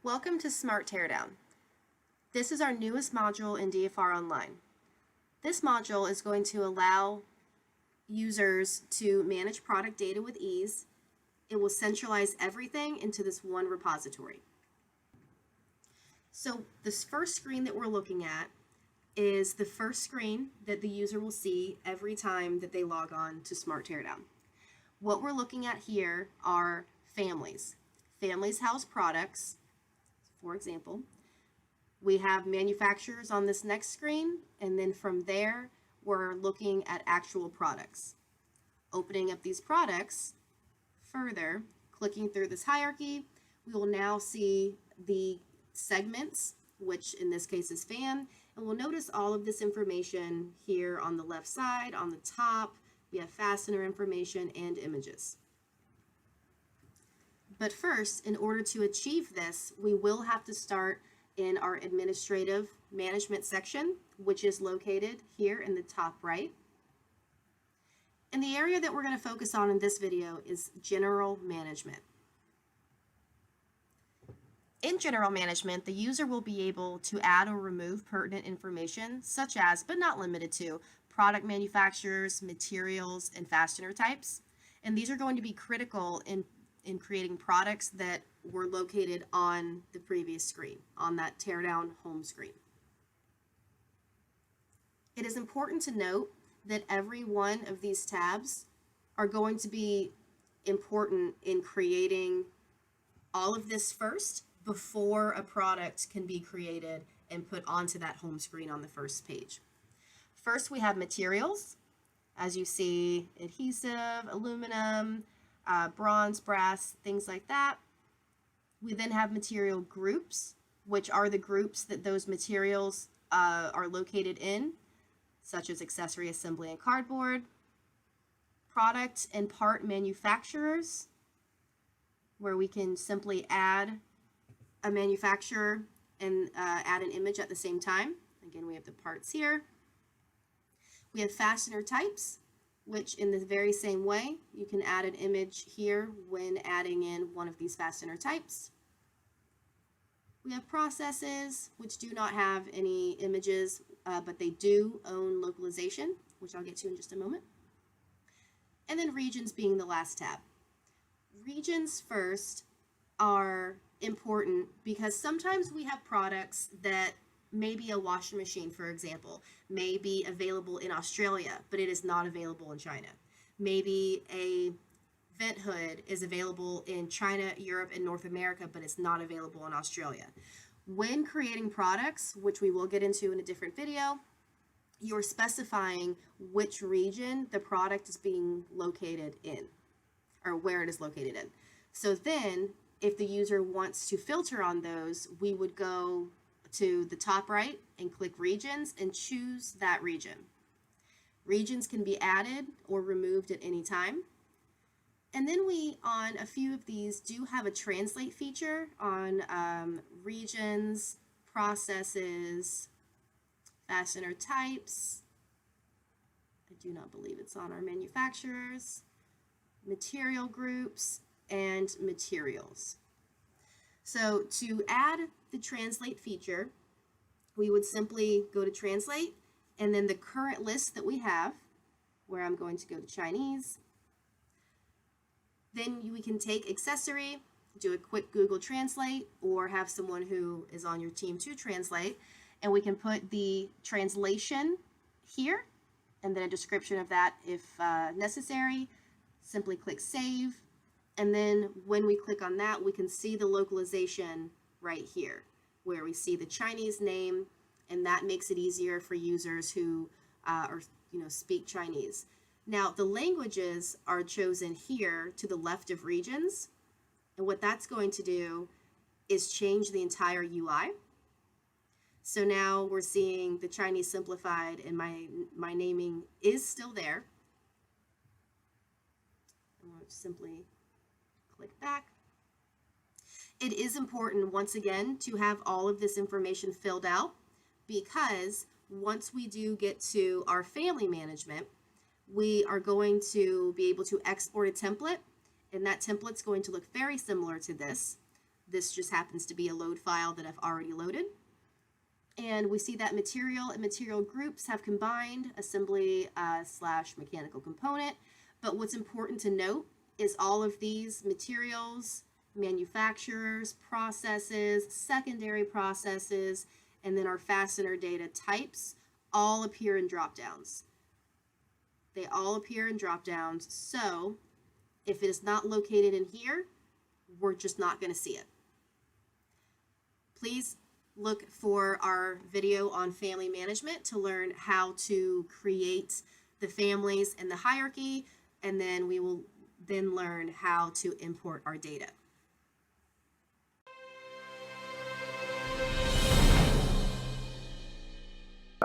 Welcome to Smart Teardown. This is our newest module in DFR Online. This module is going to allow users to manage product data with ease. It will centralize everything into this one repository. So this first screen that we're looking at is the first screen that the user will see every time that they log on to Smart Teardown. What we're looking at here are families. Families house products. For example, we have manufacturers on this next screen, and then from there, we're looking at actual products. Opening up these products further, clicking through this hierarchy, we will now see the segments, which in this case is fan, and we'll notice all of this information here on the left side. On the top, we have fastener information and images. But first, in order to achieve this, we will have to start in our administrative management section, which is located here in the top right. And the area that we're going to focus on in this video is general management. In general management, the user will be able to add or remove pertinent information, such as, but not limited to, product manufacturers, materials, and fastener types. And these are going to be critical in creating products that were located on the previous screen, on that teardown home screen. It is important to note that every one of these tabs are going to be important in creating all of this first before a product can be created and put onto that home screen on the first page. First, we have materials. As you see, adhesive, aluminum, bronze, brass, things like that. We then have material groups, which are the groups that those materials are located in, such as accessory assembly and cardboard. Product and part manufacturers, where we can simply add a manufacturer and add an image at the same time. Again, we have the parts here. We have fastener types, which in the very same way, you can add an image here when adding in one of these fastener types. We have processes, which do not have any images, but they do own localization, which I'll get to in just a moment. And then regions being the last tab. Regions first are important because sometimes we have products that maybe a washing machine, for example, may be available in Australia, but it is not available in China. Maybe a vent hood is available in China, Europe, and North America, but it's not available in Australia. When creating products, which we will get into in a different video, you're specifying which region the product is being located in, or where it is located in. So then, if the user wants to filter on those, we would go to the top right and click regions and choose that region. Regions can be added or removed at any time. And then we, on a few of these, do have a translate feature on regions, processes, fastener types. I do not believe it's on our manufacturers, material groups, and materials. So to add the translate feature, we would simply go to translate, and then the current list that we have, where I'm going to go to Chinese, then we can take accessory, do a quick Google Translate, or have someone who is on your team to translate, and we can put the translation here, and then a description of that if necessary. Simply click save. And then when we click on that, we can see the localization right here, where we see the Chinese name, and that makes it easier for users who speak Chinese. Now, the languages are chosen here to the left of regions, and what that's going to do is change the entire UI. So now we're seeing the Chinese simplified, and my naming is still there. I'm going to simply click back. It is important, once again, to have all of this information filled out, because once we do get to our family management, we are going to be able to export a template, and that template's going to look very similar to this. This just happens to be a load file that I've already loaded. And we see that material and material groups have combined assembly / mechanical component. But what's important to note is all of these materials, manufacturers, processes, secondary processes, and then our fastener data types all appear in dropdowns. They all appear in dropdowns. So if it is not located in here, we're just not going to see it. Please look for our video on family management to learn how to create the families and the hierarchy, and then we will then learn how to import our data.